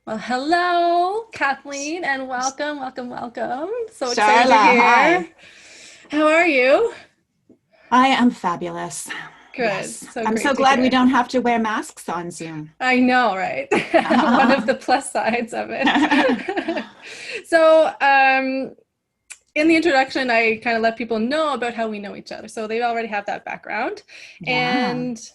Well, hello, Kathleen, and welcome, welcome, welcome. So excited you're Sharla, here. hi. How are you? I am fabulous. Good. Yes. So I'm great so to glad we hear. don't have to wear masks on Zoom. I know, right? One of the plus sides of it. So, in the introduction, I kind of let people know about how we know each other. So they already have that background. Yeah. And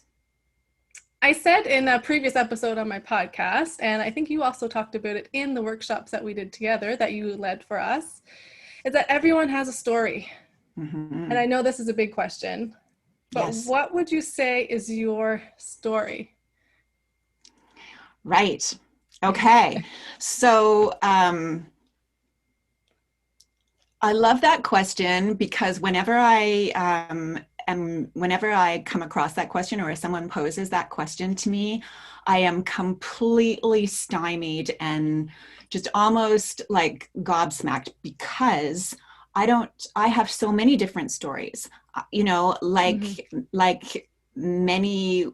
I said in a previous episode on my podcast, and I think you also talked about it in the workshops that we did together that you led for us, is that everyone has a story. And I Hmm. know this is a big question, but Yes. what would you say is your story? Right. Okay. So I love that question because whenever I come across that question or if someone poses that question to me, I am completely stymied and just almost like gobsmacked because I have so many different stories. Mm-hmm. Like many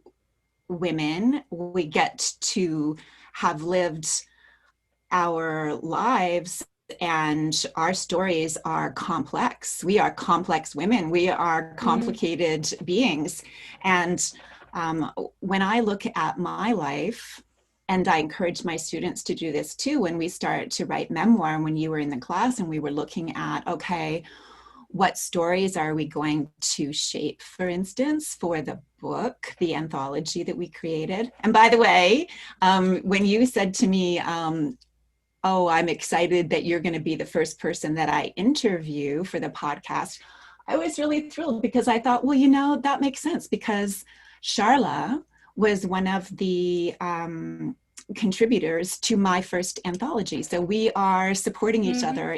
women, we get to have lived our lives, and our stories are complex. We are complex women. We are Mm-hmm. complicated beings. And um, when I look at my life, and I encourage my students to do this too, when we start to write memoir, when you were in the class and we were looking at, okay, what stories are we going to shape, for instance, for the book, the anthology that we created? And by the way, when you said to me, oh, I'm excited that you're going to be the first person that I interview for the podcast, I was really thrilled because I thought, well, that makes sense because Sharla was one of the contributors to my first anthology. So we are supporting each Mm-hmm. other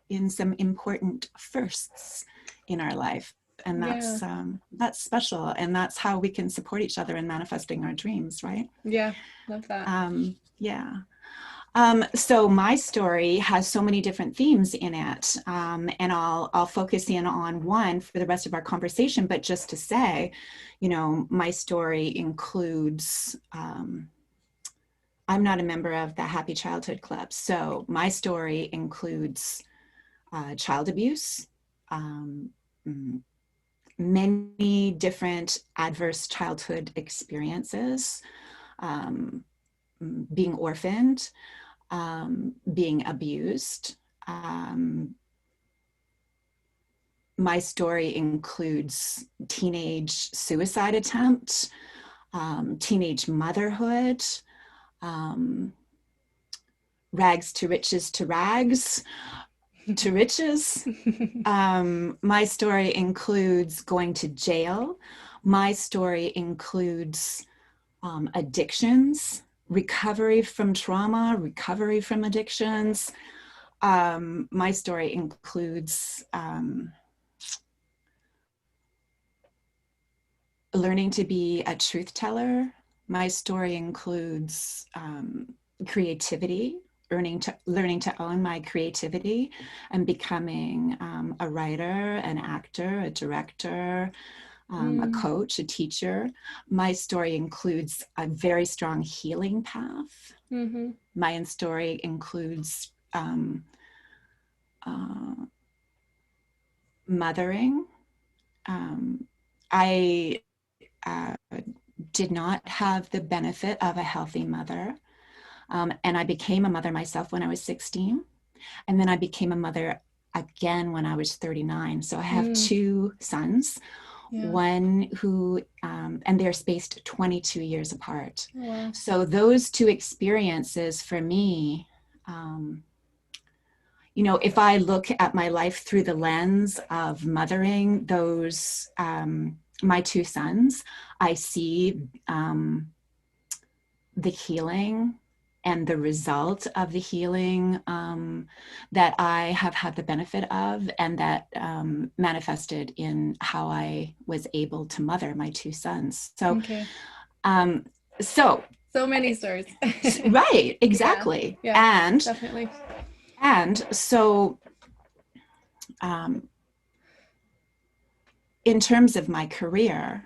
in some important firsts in our life. And Yeah. that's special. And that's how we can support each other in manifesting our dreams, right? Yeah. Love that. Yeah. So my story has so many different themes in it, and I'll focus in on one for the rest of our conversation. But just to say, my story includes. I'm not a member of the Happy Childhood Club, so my story includes child abuse, um, many different adverse childhood experiences, um, being orphaned, being abused. Um, my story includes teenage suicide attempt, teenage motherhood, um, rags to riches to rags to riches. My story includes going to jail. My story includes addictions, recovery from trauma, recovery from addictions. My story includes learning to be a truth teller. My story includes creativity, learning to own my creativity, and becoming a writer, an actor, a director, a Mm. coach, a teacher. My story includes a very strong healing path. Mm-hmm. My story includes uh, mothering. I uh, did not have the benefit of a healthy mother. And I became a mother myself when I was 16. And then I became a mother again when I was 39. So I have Mm. two sons, Yeah. one who, and they're spaced 22 years apart. Oh, wow. So those two experiences for me, um, if I look at my life through the lens of mothering my two sons, I see the healing and the result of the healing that I have had the benefit of, and that manifested in how I was able to mother my two sons. Okay. Um, so, So many stories. right, Yeah. exactly, Yeah. and Definitely. so um, in terms of my career,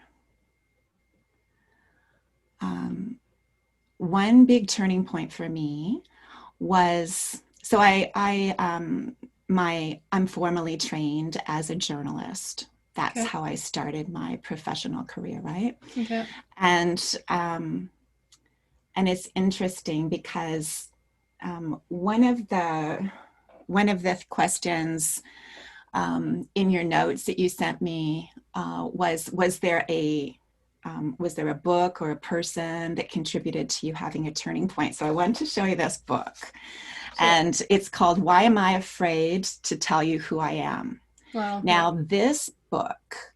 um, one big turning point for me was, so I'm formally trained as a journalist. That's how I started my professional career, right? Okay. And it's interesting because one of the questions in your notes that you sent me was there a book or a person that contributed to you having a turning point? So I wanted to show you this book. Sure. And it's called Why Am I Afraid to Tell You Who I Am? Wow. Now, this book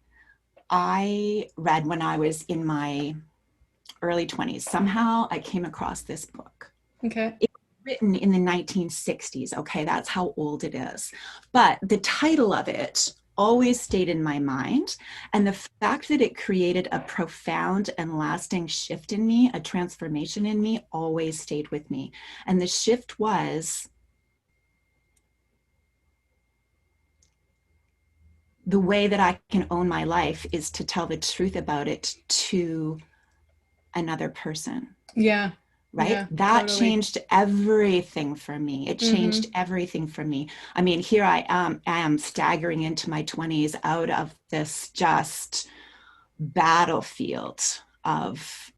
I read when I was in my early 20s. Somehow I came across this book. Okay. It was written in the 1960s. Okay, that's how old it is. But the title of it always stayed in my mind. And the fact that it created a profound and lasting shift in me, a transformation in me, always stayed with me. And the shift was the way that I can own my life is to tell the truth about it to another person. Yeah. Right? Yeah, that totally. changed everything for me. It changed everything for me. I mean, here I am staggering into my 20s out of this just battlefield of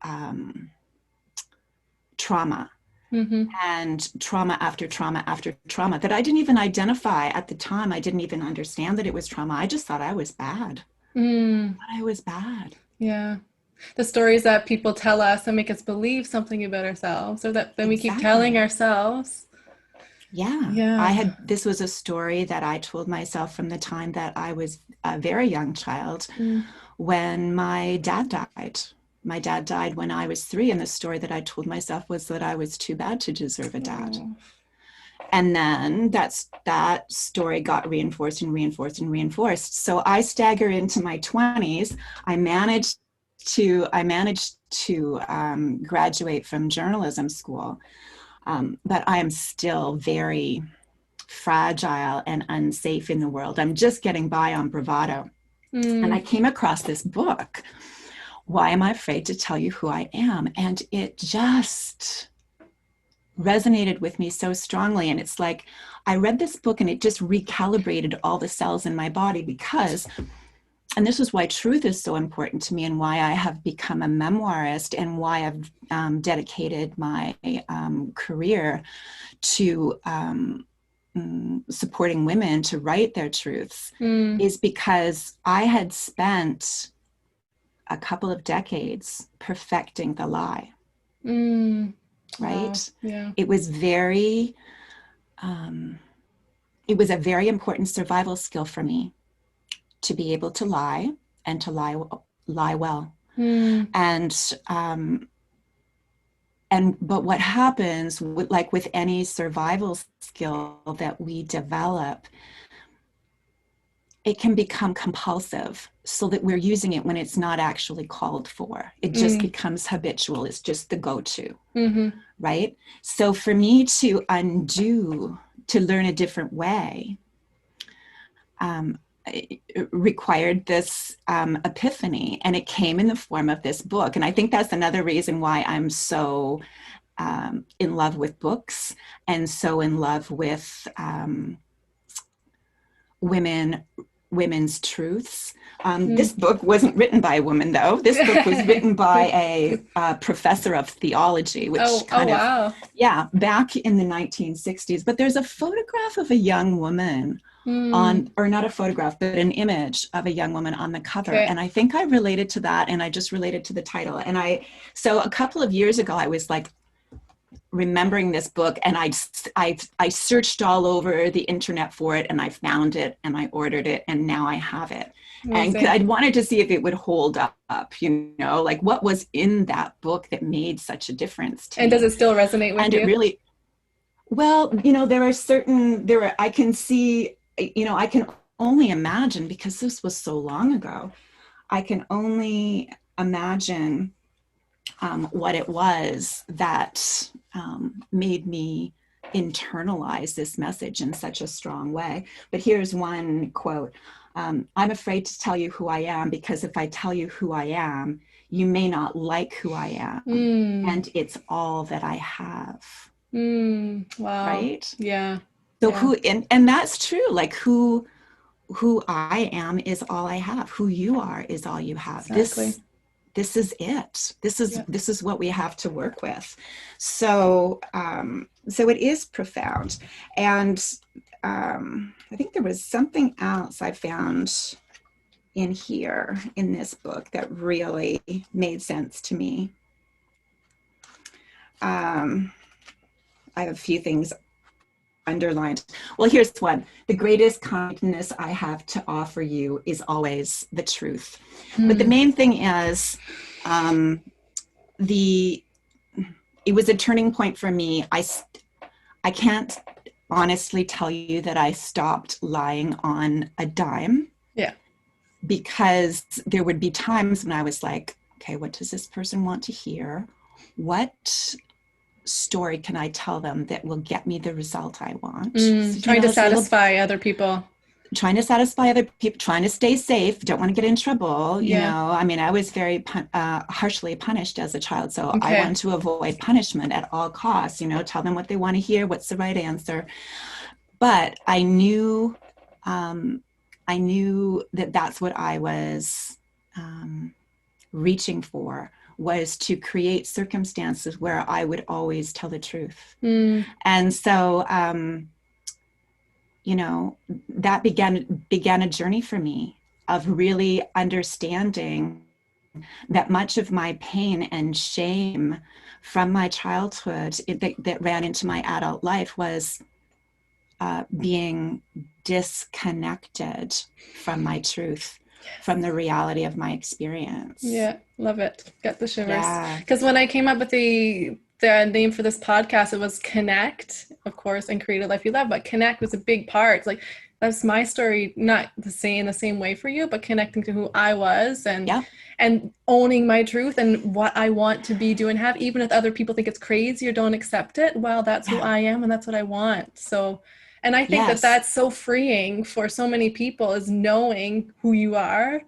trauma and trauma after trauma after trauma that I didn't even identify at the time. I didn't even understand that it was trauma. I just thought I was bad. I was bad. Yeah. The stories that people tell us and make us believe something about ourselves, or that then we keep telling ourselves. Yeah. This was a story that I told myself from the time that I was a very young child when my dad died. My dad died when I was 3, and the story that I told myself was that I was too bad to deserve a dad. And then that story got reinforced and reinforced and reinforced. So I stagger into my 20s. I managed to graduate from journalism school, but I am still very fragile and unsafe in the world. I'm just getting by on bravado. And I came across this book, Why Am I Afraid to Tell You Who I Am? And it just resonated with me so strongly. And it's like, I read this book and it just recalibrated all the cells in my body because, and this is why truth is so important to me and why I have become a memoirist and why I've dedicated my career to supporting women to write their truths, is because I had spent a couple of decades perfecting the lie. Right? Wow. Yeah. It was a very important survival skill for me to be able to lie and to lie well. But what happens with any survival skill that we develop, it can become compulsive so that we're using it when it's not actually called for. It just becomes habitual. It's just the go-to, right? So for me to learn a different way, it required this epiphany, and it came in the form of this book. And I think that's another reason why I'm so in love with books and so in love with women's truths. This book wasn't written by a woman, though. This book was written by a professor of theology, which back in the 1960s. But there's a photograph of a young woman or not a photograph, but an image of a young woman on the cover. Okay. And I think I related to that, and I just related to the title. And so a couple of years ago, I was like, remembering this book, and I searched all over the internet for it, and I found it, and I ordered it, and now I have it. Amazing. And I wanted to see if it would hold up, like what was in that book that made such a difference to me. And does it still resonate with you? And it really, well, I can see, I can only imagine, because this was so long ago, I can only imagine what it was that made me internalize this message in such a strong way. But here's one quote. I'm afraid to tell you who I am, because if I tell you who I am, you may not like who I am. And it's all that I have. Wow. Right? Yeah. So yeah. and that's true. Like who I am is all I have. Who you are is all you have. Exactly. This is it. This is what we have to work with. So so it is profound. And I think there was something else I found in here in this book that really made sense to me. I have a few things underlined. Well, here's one. The greatest kindness I have to offer you is always the truth. But the main thing is, it was a turning point for me. I can't honestly tell you that I stopped lying on a dime. Yeah. Because there would be times when I was like, okay, what does this person want to hear? What story can I tell them that will get me the result I want? So, trying to satisfy other people. Trying to satisfy other people, trying to stay safe, don't want to get in trouble. You know, I mean, I was very harshly punished as a child. So I wanted to avoid punishment at all costs, you know, tell them what they want to hear, what's the right answer. But I knew that that's what I was reaching for, was to create circumstances where I would always tell the truth. And so, you know, that began a journey for me of really understanding that much of my pain and shame from my childhood that ran into my adult life was being disconnected from my truth, from the reality of my experience. Yeah, love it. Got the shivers. Because when I came up with the name for this podcast, it was Connect, of course, and Create a Life You Love, but Connect was a big part. Like, that's my story, not the same way for you, but connecting to who I was and owning my truth and what I want to be, do, and have, even if other people think it's crazy or don't accept it. Well, that's who I am, and that's what I want. So, and I think that that's so freeing for so many people, is knowing who you are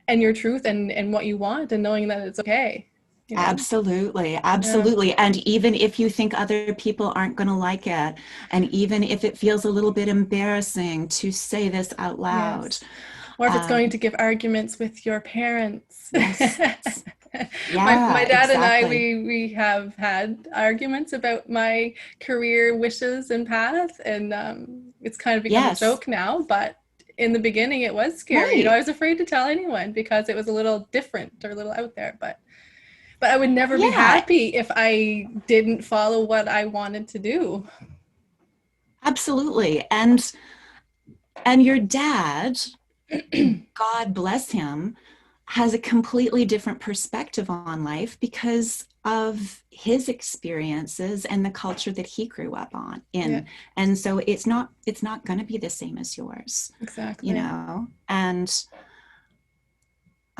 and your truth and what you want, and knowing that it's okay. You know? Absolutely. And even if you think other people aren't going to like it, and even if it feels a little bit embarrassing to say this out loud, or if it's going to give arguments with your parents. Yeah, my dad and I, we have had arguments about my career wishes and path, and it's kind of become a joke now, but in the beginning it was scary. You know, I was afraid to tell anyone because it was a little different or a little out there, but I would never be happy if I didn't follow what I wanted to do. Absolutely. And your dad, God bless him, has a completely different perspective on life because of his experiences and the culture that he grew up in. And so it's not going to be the same as yours. Exactly. You know, and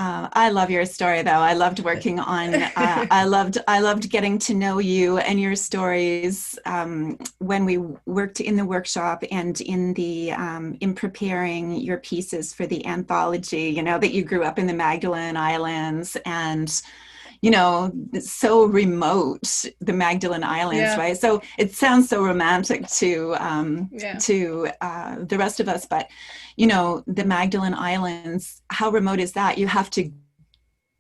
I love your story, though. I loved working on. I loved getting to know you and your stories when we worked in the workshop and in preparing your pieces for the anthology. You know, that you grew up in the Magdalen Islands, and you know, so remote, the Magdalen Islands, right? So it sounds so romantic to the rest of us, but you know, the Magdalen Islands, how remote is that? You have to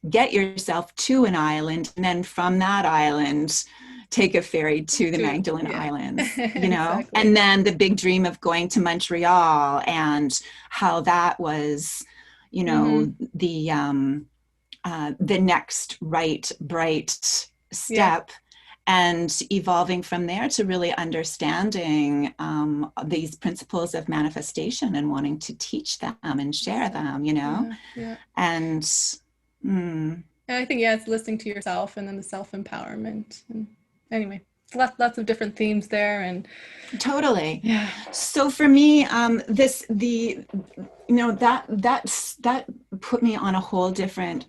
get yourself to an island, and then from that island, take a ferry to the Magdalen Islands, you know? And then the big dream of going to Montreal, and how that was, you know, the next bright step, and evolving from there to really understanding these principles of manifestation and wanting to teach them and share them, you know? And I think, it's listening to yourself, and then the self-empowerment. And anyway, lots of different themes there. And totally. So for me, that put me on a whole different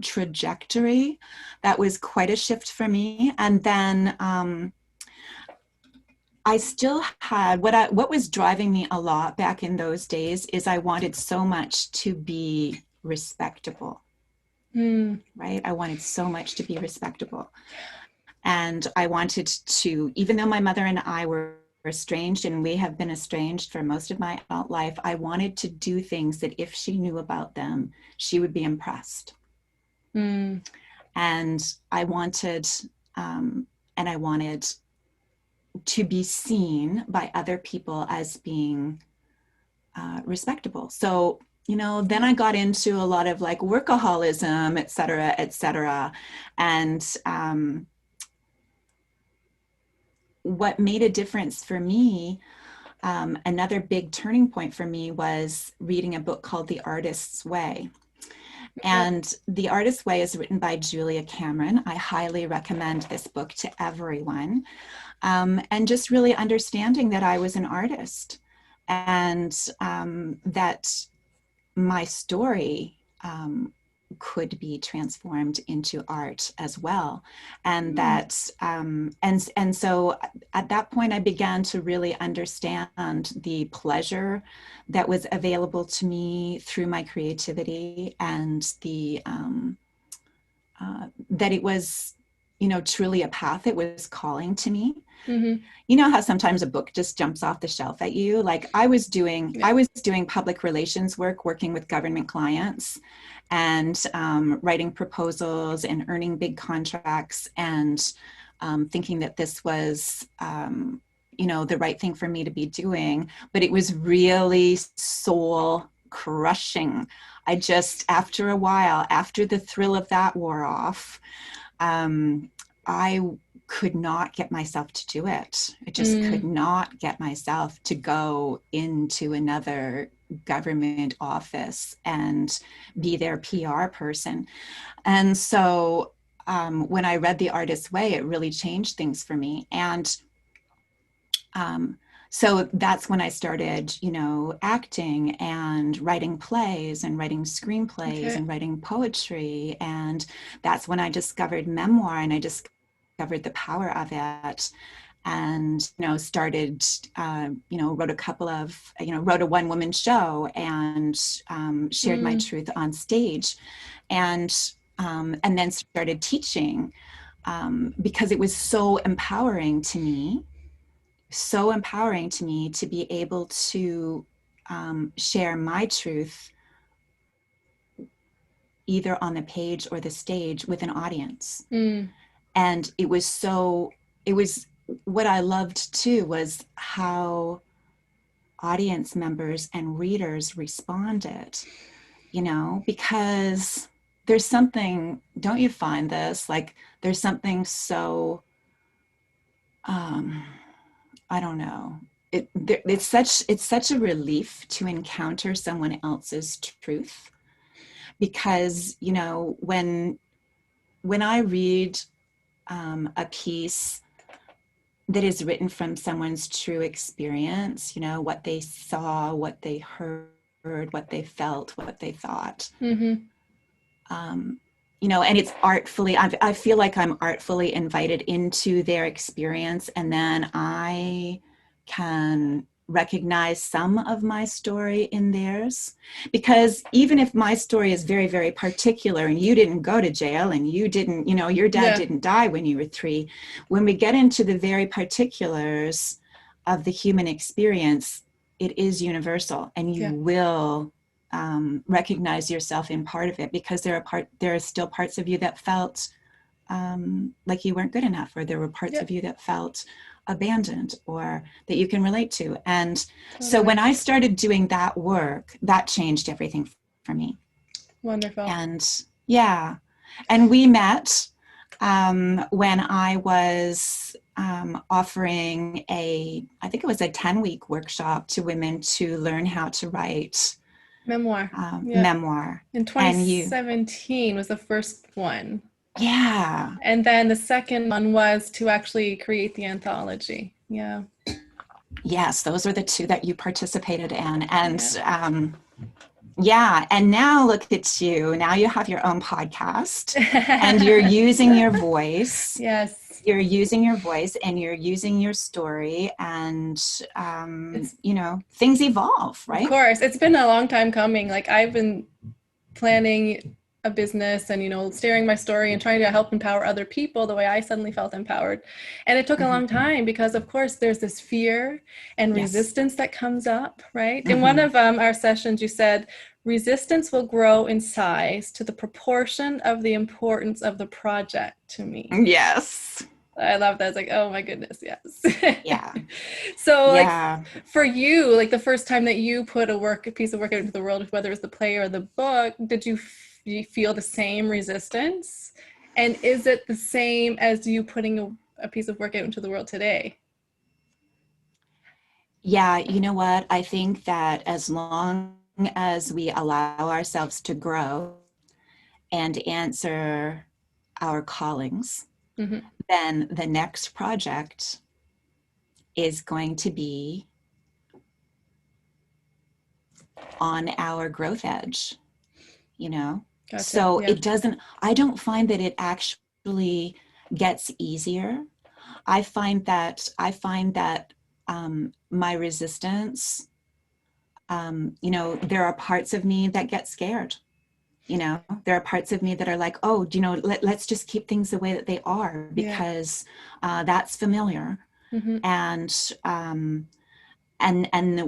trajectory. That was quite a shift for me. And then I still had what was driving me a lot back in those days is I wanted so much to be respectable. Right? I wanted so much to be respectable. And I wanted to, even though my mother and I were estranged, and we have been estranged for most of my adult life, I wanted to do things that if she knew about them, she would be impressed. And I wanted, to be seen by other people as being respectable. So, then I got into a lot of like workaholism, et cetera. And what made a difference for me, another big turning point for me, was reading a book called The Artist's Way. And The Artist's Way is written by Julia Cameron. I highly recommend this book to everyone. And just really understanding that I was an artist, and that my story could be transformed into art as well. And that, and so at that point, I began to really understand the pleasure that was available to me through my creativity, and the, that it was, truly a path that was calling to me. You know how sometimes a book just jumps off the shelf at you? Like I was doing public relations work, working with government clients, and writing proposals and earning big contracts, and thinking that this was, the right thing for me to be doing. But it was really soul crushing. I just, after a while, after the thrill of that wore off, I could not get myself to do it. I just could not get myself to go into another government office and be their PR person. And so when I read The Artist's Way, it really changed things for me. And so that's when I started, acting and writing plays and writing screenplays and writing poetry. And that's when I discovered memoir, and I discovered the power of it. And, started, wrote a couple of, wrote a one-woman show, and shared my truth on stage, and then started teaching, because it was so empowering to me to be able to share my truth either on the page or the stage with an audience. And it was what I loved too was how audience members and readers responded, because there's something, don't you find this? Like there's something so, I don't know. It's such a relief to encounter someone else's truth, because, when I read a piece that is written from someone's true experience, what they saw, what they heard, what they felt, what they thought, and it's artfully, I feel like I'm artfully invited into their experience, and then I can recognize some of my story in theirs. Because even if my story is very, very particular, and you didn't go to jail, and you didn't, your dad didn't die when you were 3, when we get into the very particulars of the human experience, it is universal, and you will recognize yourself in part of it, because there are still parts of you that felt like you weren't good enough, or there were parts of you that felt abandoned, or that you can relate to. And so when I started doing that work, that changed everything for me. Wonderful. And and we met when I was offering I think it was a 10-week workshop to women to learn how to write memoir. Memoir. In 2017 was the first one. Yeah. And then the second one was to actually create the anthology. Yeah. Yes, those are the 2 that you participated in. And and now look at you. Now you have your own podcast and you're using your voice. Yes. you're using your voice and you're using your story, and you know, things evolve, right? Of course. It's been a long time coming. Like, I've been planning a business and, you know, sharing my story and trying to help empower other people the way I suddenly felt empowered. And it took a long time because, of course, there's this fear and resistance that comes up, right? In one of our sessions, you said, resistance will grow in size to the proportion of the importance of the project to me. Yes. I love that. It's like, oh my goodness, yes. Yeah. So like for you, like the first time that you put a piece of work out into the world, whether it was the play or the book, did you feel the same resistance? And is it the same as you putting a piece of work out into the world today? Yeah, you know what? I think that as long as we allow ourselves to grow and answer our callings, then the next project is going to be on our growth edge, you know? Gotcha. So it doesn't, I don't find that it actually gets easier. I find that my resistance, you know, there are parts of me that get scared. You know, there are parts of me that are like, oh, you know, let's just keep things the way that they are because that's familiar. And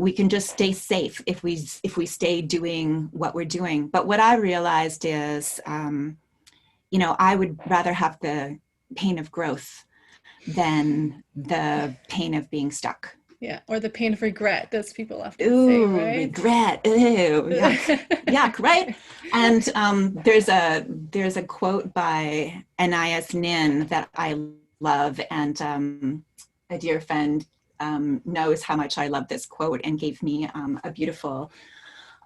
we can just stay safe if we stay doing what we're doing. But what I realized is, you know, I would rather have the pain of growth than the pain of being stuck. Yeah, or the pain of regret, as people often say, right? Regret. Ooh, yuck, yuck, right? And there's a quote by Anais Nin that I love, and a dear friend knows how much I love this quote and gave me a beautiful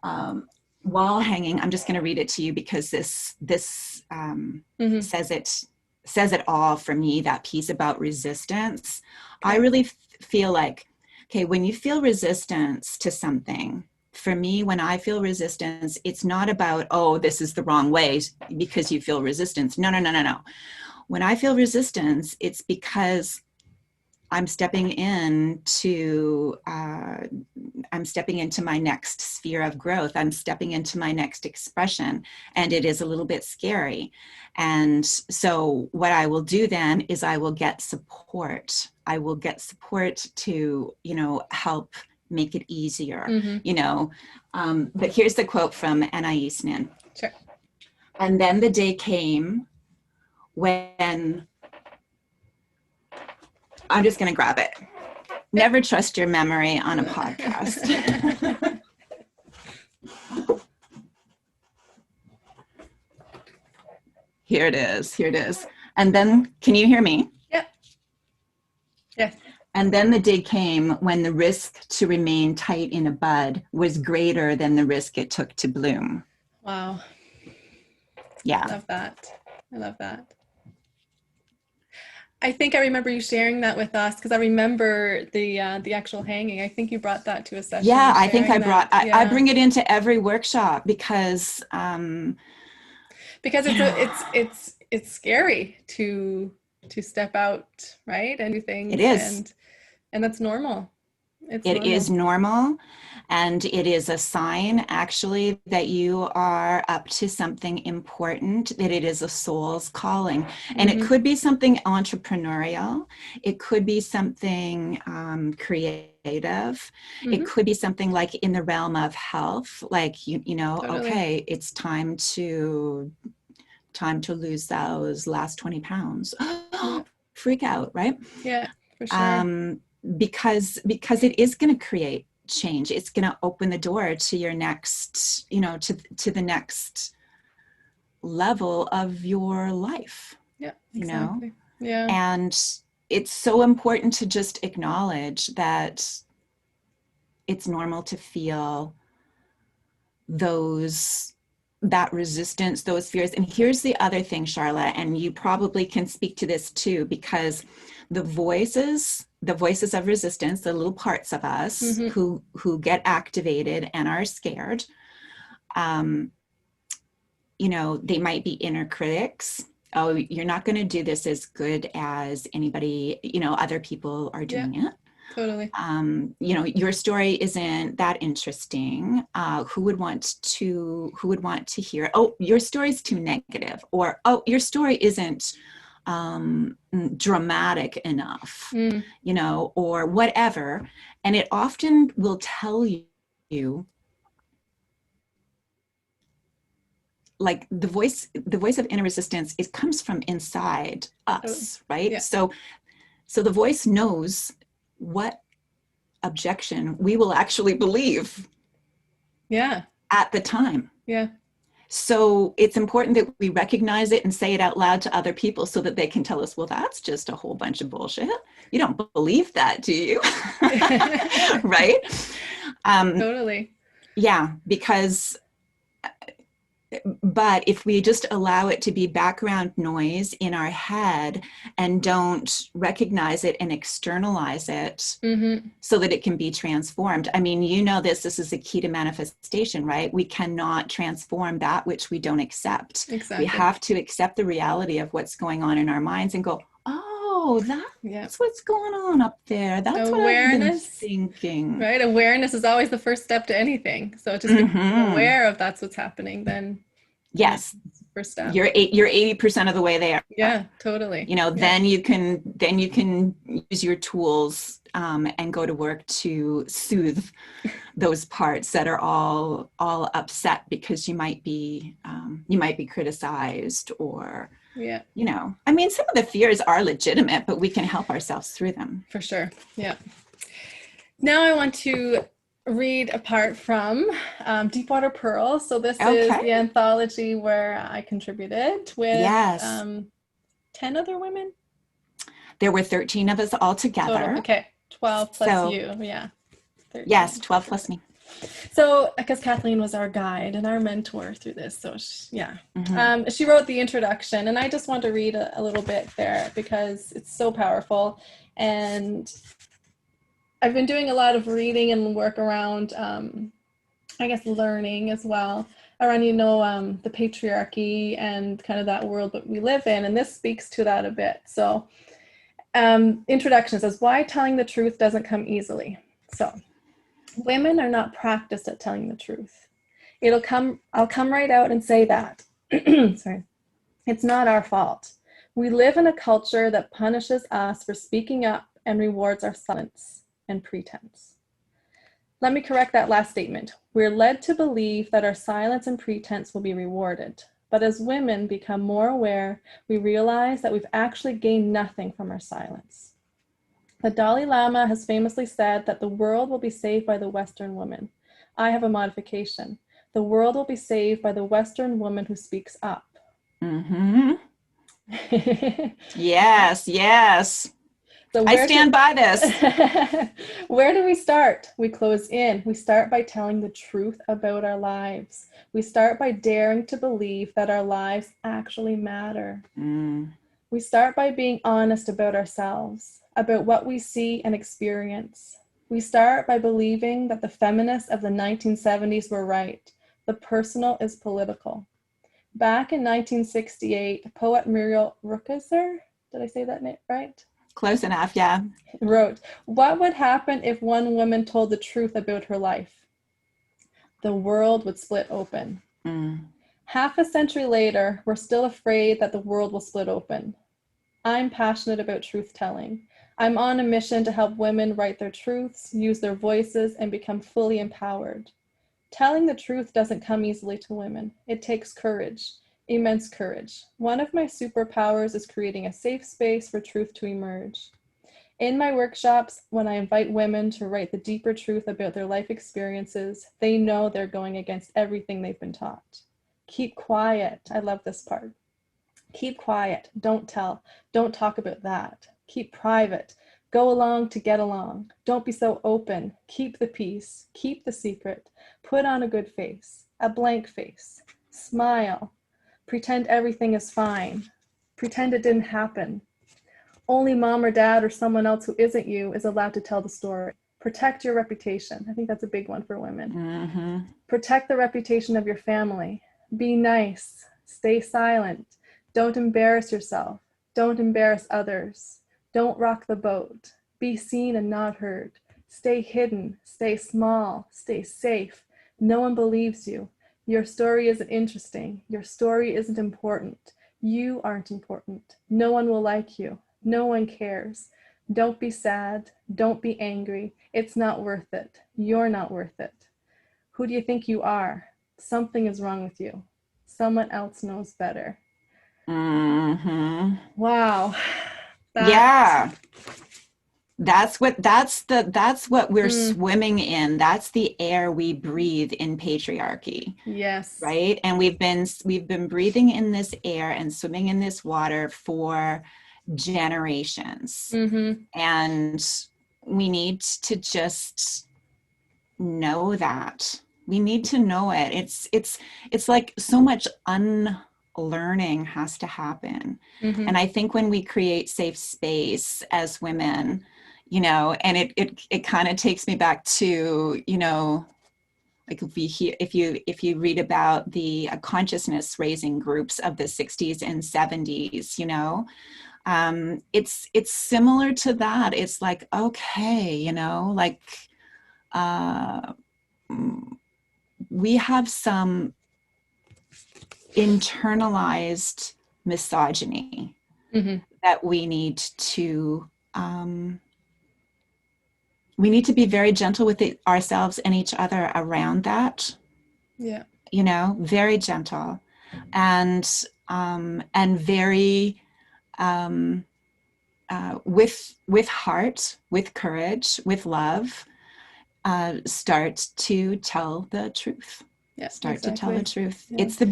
wall hanging. I'm just going to read it to you because this says it all for me. That piece about resistance. Okay. I really feel like, okay, when you feel resistance to something, for me, when I feel resistance, it's not about, oh, this is the wrong way because you feel resistance. No. When I feel resistance, it's because I'm stepping into my next sphere of growth. I'm stepping into my next expression, and it is a little bit scary. And so what I will do then is I will get support. I will get support to, you know, help make it easier, you know. But here's the quote from Anais Nin. Sure. And then the day came when, I'm just going to grab it. Never trust your memory on a podcast. Here it is. And then, can you hear me? Yep. Yes. And then the day came when the risk to remain tight in a bud was greater than the risk it took to bloom. Wow. Yeah. I love that. I think I remember you sharing that with us because I remember the actual hanging. I think you brought that to a session. Yeah, I think I bring it into every workshop because it's scary to step out, right? And do things. It is. And that's normal. It is normal. And it is a sign, actually, that you are up to something important, that it is a soul's calling. And it could be something entrepreneurial. It could be something creative. It could be something like in the realm of health, like, you know, totally. Okay, it's time to lose those last 20 pounds. Freak out, right? Yeah, for sure. Because it is going to create change. It's going to open the door to your next, you know, to the next level of your life. Yeah, exactly. You know? Yeah. And it's so important to just acknowledge that it's normal to feel that resistance, those fears. And here's the other thing, Sharla, and you probably can speak to this too, because the voices of resistance, the little parts of us who get activated and are scared, you know, they might be inner critics. oh, you're not going to do this as good as anybody, other people are doing it. Totally. Your story isn't that interesting. Who would want to hear, oh, your story's too negative, or, oh, your story isn't dramatic enough, or whatever. And it often will tell you, like the voice of inner resistance, it comes from inside us, right? Yeah. So the voice knows what objection we will actually believe at the time. Yeah. So it's important that we recognize it and say it out loud to other people so that they can tell us, well, that's just a whole bunch of bullshit. You don't believe that, do you? Right? Totally. Yeah, because but if we just allow it to be background noise in our head and don't recognize it and externalize it so that it can be transformed. I mean, this is a key to manifestation, right? We cannot transform that which we don't accept. Exactly. We have to accept the reality of what's going on in our minds and go, oh, that's what's going on up there. That's awareness, what I've been thinking. Right? Awareness is always the first step to anything. So just being aware of that's what's happening, then yes, first step. You're 80% of the way there. Yeah, totally. Then you can use your tools and go to work to soothe those parts that are all upset because you might be criticized, or I mean, some of the fears are legitimate, but we can help ourselves through them. For sure. Yeah. Now I want to read a part from Deepwater Pearls. So this is the anthology where I contributed with 10 other women. There were 13 of us all together. Total. Okay. 12 plus you. Yeah. 13. Yes, 12 plus me. So, because Kathleen was our guide and our mentor through this. So, she wrote the introduction, and I just want to read a little bit there because it's so powerful. And I've been doing a lot of reading and work around, learning as well, around, the patriarchy and kind of that world that we live in. And this speaks to that a bit. So, introduction says, why telling the truth doesn't come easily. So, women are not practiced at telling the truth. I'll come right out and say that. Sorry. It's not our fault. We live in a culture that punishes us for speaking up and rewards our silence and pretense. Let me correct that last statement. We're led to believe that our silence and pretense will be rewarded. But as women become more aware, we realize that we've actually gained nothing from our silence. The Dalai Lama has famously said that the world will be saved by the Western woman. I have a modification. The world will be saved by the Western woman who speaks up. Yes. So I stand by this. Where do we start? We close in. We start by telling the truth about our lives. We start by daring to believe that our lives actually matter. We start by being honest about ourselves, about what we see and experience. We start by believing that the feminists of the 1970s were right. The personal is political. Back in 1968, poet Muriel Rukeyser, did I say that name right? Close enough, yeah. Wrote, what would happen if one woman told the truth about her life? The world would split open. Half a century later, we're still afraid that the world will split open. I'm passionate about truth-telling. I'm on a mission to help women write their truths, use their voices, and become fully empowered. Telling the truth doesn't come easily to women. It takes courage, immense courage. One of my superpowers is creating a safe space for truth to emerge. In my workshops, when I invite women to write the deeper truth about their life experiences, they know they're going against everything they've been taught. Keep quiet. I love this part. Keep quiet. Don't tell. Don't talk about that. Keep private. Go along to get along. Don't be so open. Keep the peace. Keep the secret. Put on a good face, a blank face. Smile. Pretend everything is fine. Pretend it didn't happen. Only mom or dad or someone else who isn't you is allowed to tell the story. Protect your reputation. I think that's a big one for women. Protect the reputation of your family. Be nice. Stay silent. Don't embarrass yourself. Don't embarrass others. Don't rock the boat. Be seen and not heard. Stay hidden. Stay small. Stay safe. No one believes you. Your story isn't interesting. Your story isn't important. You aren't important. No one will like you. No one cares. Don't be sad. Don't be angry. It's not worth it. You're not worth it. Who do you think you are? Something is wrong with you. Someone else knows better. Mm-hmm. Wow. Yeah. That's what we're swimming in. That's the air we breathe in patriarchy. Yes. Right? And we've been breathing in this air and swimming in this water for generations. Mm-hmm. And we need to just know that. We need to know it. It's like so much unlearning has to happen. Mm-hmm. And I think when we create safe space as women, you know, and it kind of takes me back to, you know, like if you read about the consciousness raising groups of the 60s and 70s, you know, it's similar to that. It's like, okay, you know, like we have some internalized misogyny that we need to be very gentle with ourselves and each other around that. Yeah. You know, very gentle and very with heart, with courage, with love, start to tell the truth. Yeah, start exactly. to tell the truth. Yeah. It's the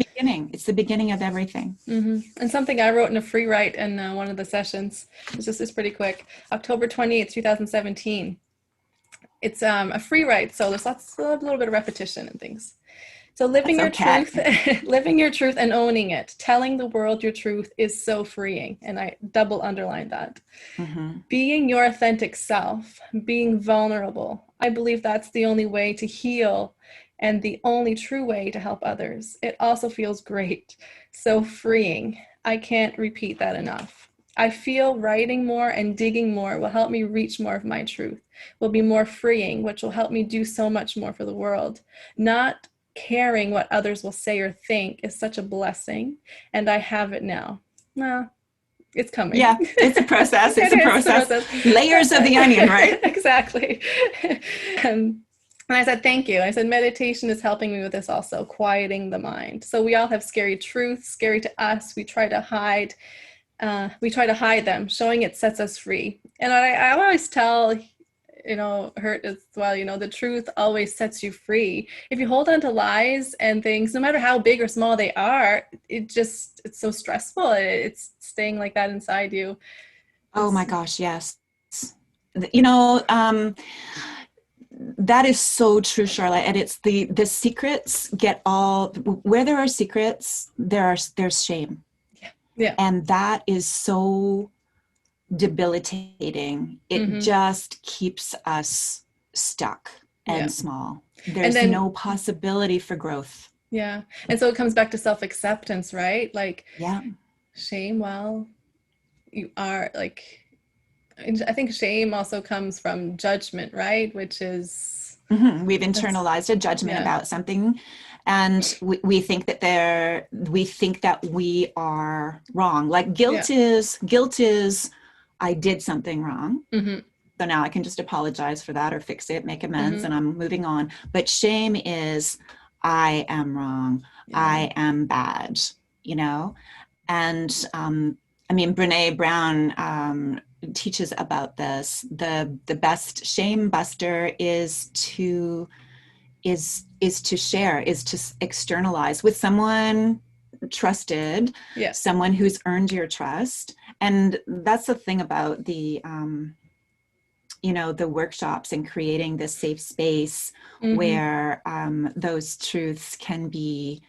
beginning of everything. And something I wrote in a free write in one of the sessions, it's pretty quick, October 28th, 2017. It's a free write, so there's a little bit of repetition and things. So living your truth and owning it, telling the world your truth is so freeing. And I double underline that. Being your authentic self, being vulnerable. I believe that's the only way to heal and the only true way to help others. It also feels great, so freeing. I can't repeat that enough. I feel writing more and digging more will help me reach more of my truth, will be more freeing, which will help me do so much more for the world. Not caring what others will say or think is such a blessing, and I have it now. Well, it's coming. Yeah, it's a process. It's a process. Layers of the onion, right? Exactly. And I said, thank you. I said, meditation is helping me with this also, quieting the mind. So we all have scary truths, scary to us. We try to hide them. Showing it sets us free. And I always tell, you know, Hurt as well, you know, the truth always sets you free. If you hold on to lies and things, no matter how big or small they are, it's so stressful. It's staying like that inside you. Oh my gosh, yes. You know, that is so true, Sharla. And it's the secrets where there are secrets, there's shame. Yeah. And that is so debilitating. It just keeps us stuck and small. There's no possibility for growth. Yeah. And so it comes back to self-acceptance, right? Like, yeah. Shame, well, you are like, I think shame also comes from judgment, right? Which is... We've internalized a judgment about something, and we think that we are wrong. Like guilt is I did something wrong. So now I can just apologize for that or fix it, make amends, and I'm moving on. But shame is I am wrong. I am bad, you know? And I mean, Brene Brown teaches about this. The best shame buster is to share, is to externalize with someone trusted, someone who's earned your trust. And that's the thing about the you know, the workshops and creating this safe space where those truths can be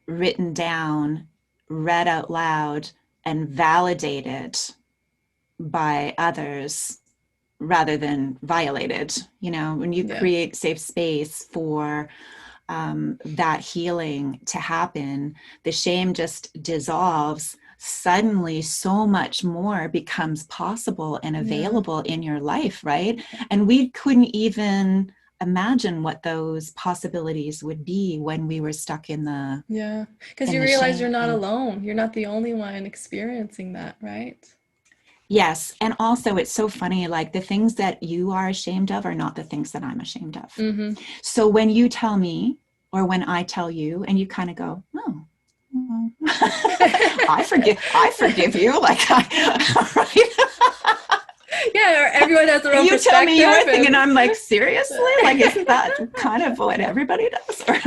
written down, read out loud, and validated by others rather than violated. You know, when you create safe space for that healing to happen, the shame just dissolves. Suddenly so much more becomes possible and available in your life, right? And we couldn't even imagine what those possibilities would be when we were stuck in the because you realize you're not alone. You're not the only one experiencing that, right? Yes. And also it's so funny, like the things that you are ashamed of are not the things that I'm ashamed of. Mm-hmm. So when you tell me, or when I tell you, and you kind of go, oh, I forgive you. Like, right? Yeah, or everyone has their own you perspective. tell me your thing, and I'm like, seriously? Like, isn't that kind of what everybody does? Or,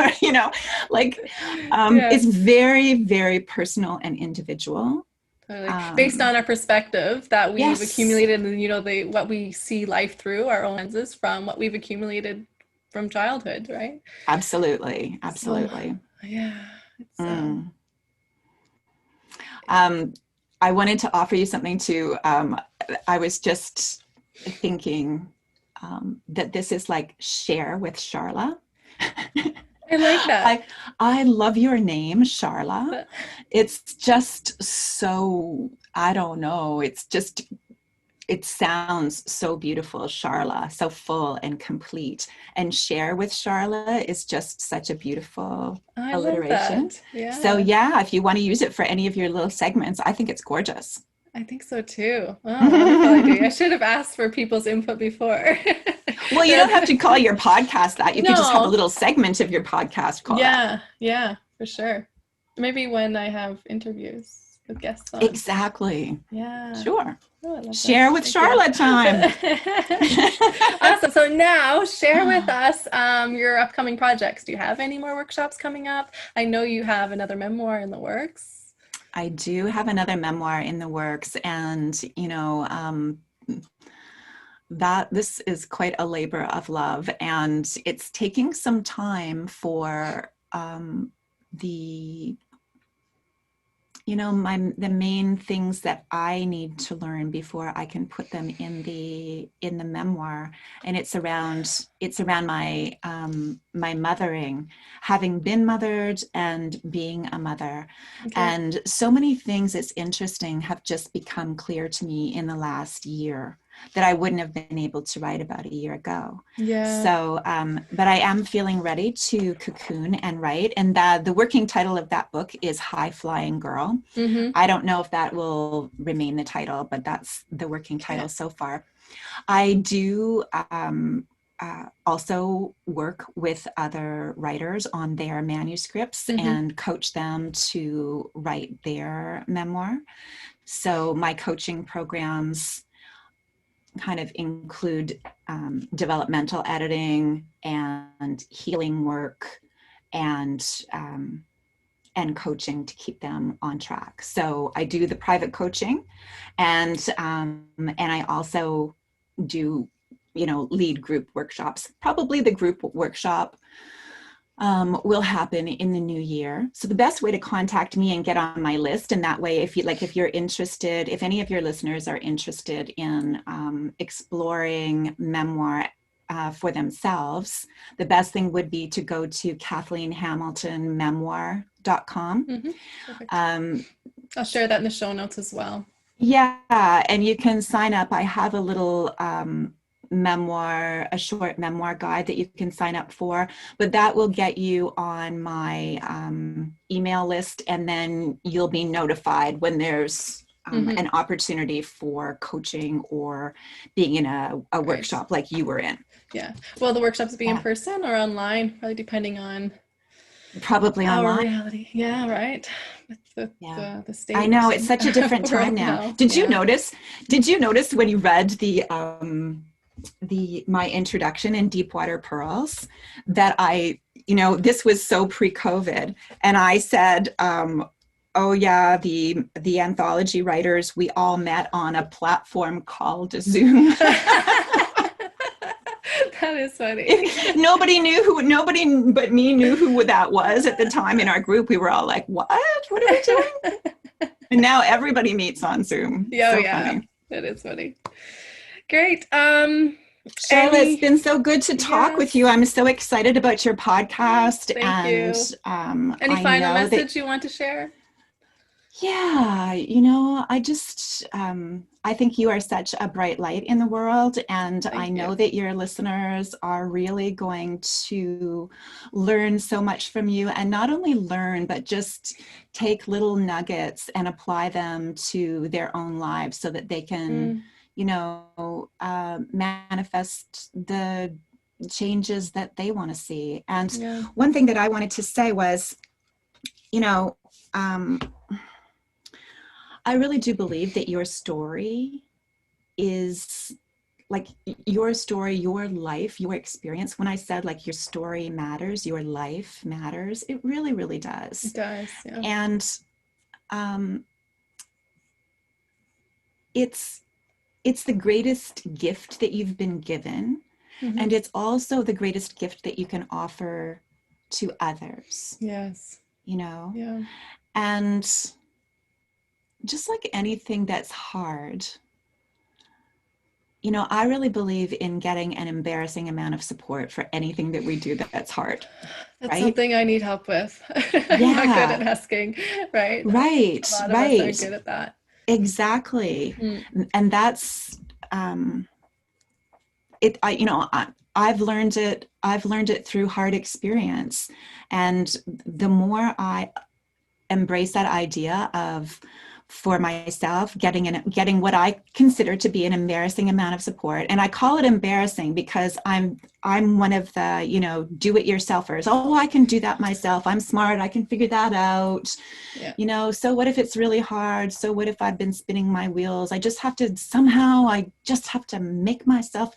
like, it's very, very personal and individual. Totally. Based on our perspective that we've accumulated, and what we see life through our own lenses from what we've accumulated from childhood, right? Absolutely. So, yeah. I wanted to offer you something too. I was just thinking that this is like share with Sharla. I like that. I love your name, Sharla. It's just so, I don't know. It sounds so beautiful, Sharla, so full and complete. And share with Sharla is just such a beautiful alliteration. Yeah. So yeah, if you want to use it for any of your little segments, I think it's gorgeous. I think so too. Oh, wonderful idea. I should have asked for people's input before. Well, you don't have to call your podcast that. You can just have a little segment of your podcast called that. Yeah, for sure. Maybe when I have interviews with guests on. Exactly. Yeah. Sure. Oh, share with Sharla time. Awesome. So now share with us your upcoming projects. Do you have any more workshops coming up? I know you have another memoir in the works. I do have another memoir in the works, and that this is quite a labor of love, and it's taking some time for the main things that I need to learn before I can put them in the memoir. And it's around my my mothering, having been mothered and being a mother. Okay. And so many things, it's interesting, have just become clear to me in the last year that I wouldn't have been able to write about a year ago. Yeah. So, but I am feeling ready to cocoon and write. And the working title of that book is High Flying Girl. Mm-hmm. I don't know if that will remain the title, but that's the working title so far. I do also work with other writers on their manuscripts and coach them to write their memoir. So my coaching programs kind of include developmental editing and healing work and coaching to keep them on track. So I do the private coaching, and I also do lead group workshops. Probably the group workshop will happen in the new year. So the best way to contact me and get on my list, and that way, if you're interested, if any of your listeners are interested in exploring memoir for themselves, the best thing would be to go to KathleenHamiltonMemoir.com. Mm-hmm. I'll share that in the show notes as well. Yeah, and you can sign up. I have a little a short memoir guide that you can sign up for, but that will get you on my email list, and then you'll be notified when there's an opportunity for coaching or being in a workshop like you were in. Yeah. Well, the workshops be in person or online, probably depending on probably our online. Reality. Yeah, right. The state. I know, it's such a different time now. Did you notice when you read my introduction in Deepwater Pearls that this was so pre-COVID, and I said, oh yeah, the anthology writers, we all met on a platform called Zoom. That is funny. Nobody but me knew who that was at the time in our group. We were all like, what are we doing? And now everybody meets on Zoom. Funny. That is funny. Great. Sharla, it's been so good to talk with you. Yes. I'm so excited about your podcast. Thank And you. Any I final know message that, you want to share? yeah, I think you are such a bright light in the world. And I Thank know you. that your listeners are really going to learn so much from you, and not only learn, but just take little nuggets and apply them to their own lives so that they can, manifest the changes that they want to see. And Yeah. one thing that I wanted to say was, you know, um, I really do believe that your story is like your story, your life, your experience. When I said like your story matters, your life matters, it really, really does. It does. Yeah. And it's the greatest gift that you've been given. Mm-hmm. And it's also the greatest gift that you can offer to others. Yes. Yeah. And just like anything that's hard, I really believe in getting an embarrassing amount of support for anything that we do that's hard. That's right? something I need help with. I'm not good at asking, right? Right, A lot of us aren't right. good at that. Exactly. Mm. And that's it. I've learned it through hard experience. And the more I embrace that idea of, for myself, getting what I consider to be an embarrassing amount of support. And I call it embarrassing because I'm one of the, do-it-yourselfers. Oh, I can do that myself. I'm smart. I can figure that out. Yeah. So what if it's really hard? So what if I've been spinning my wheels? I just have to make myself.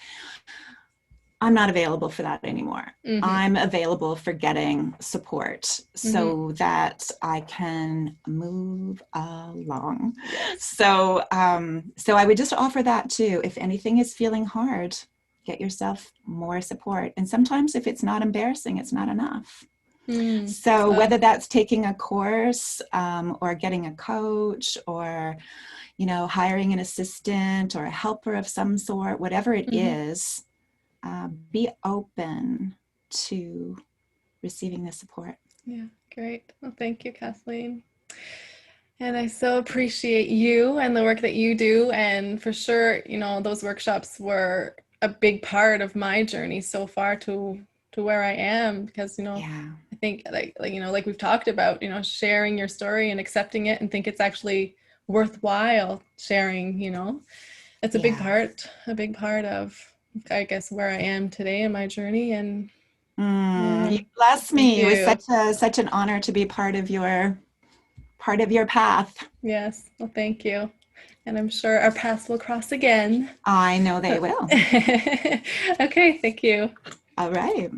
I'm not available for that anymore. Mm-hmm. I'm available for getting support so that I can move along. Yes. So I would just offer that too. If anything is feeling hard, get yourself more support. And sometimes if it's not embarrassing, it's not enough. So whether that's taking a course or getting a coach or, hiring an assistant or a helper of some sort, whatever it is, be open to receiving the support. Yeah, great. Well, thank you, Kathleen. And I so appreciate you and the work that you do. And for sure, those workshops were a big part of my journey so far to where I am, because, I think like we've talked about, sharing your story and accepting it and think it's actually worthwhile sharing, it's a big part of, I guess, where I am today in my journey. And you bless me. It was such an honor to be part of your path. Yes. Well, thank you. And I'm sure our paths will cross again. I know they will. Okay. Thank you. All right.